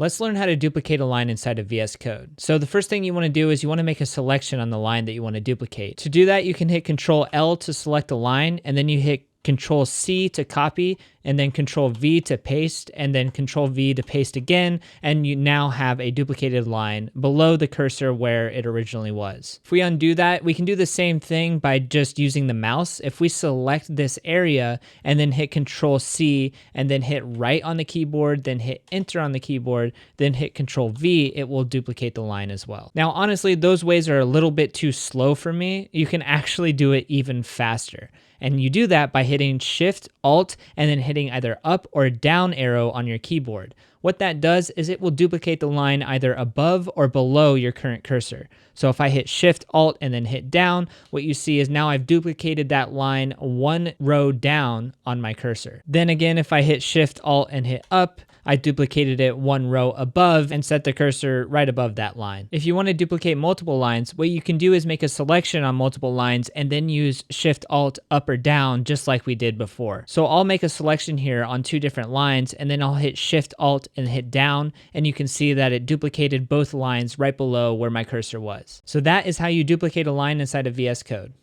Let's learn how to duplicate a line inside of VS Code. So the first thing you want to do is you want to make a selection on the line that you want to duplicate. To do that, you can hit Control L to select a line, and then you hit Control C to copy, and then Control V to paste, and then Control V to paste again, and you now have a duplicated line below the cursor where it originally was. If we undo that, we can do the same thing by just using the mouse. If we select this area and then hit Control C and then hit right on the keyboard, then hit Enter on the keyboard, then hit Control V, it will duplicate the line as well. Now, honestly, those ways are a little bit too slow for me. You can actually do it even faster. And you do that by hitting Shift, Alt, and then hitting either up or down arrow on your keyboard. What that does is it will duplicate the line either above or below your current cursor. So if I hit Shift, Alt, and then hit down, what you see is now I've duplicated that line one row down on my cursor. Then again, if I hit Shift, Alt, and hit up, I duplicated it one row above and set the cursor right above that line. If you want to duplicate multiple lines, what you can do is make a selection on multiple lines and then use Shift, Alt, up or down just like we did before. So I'll make a selection here on two different lines and then I'll hit Shift, Alt, and hit down, and you can see that it duplicated both lines right below where my cursor was. So that is how you duplicate a line inside of VS Code.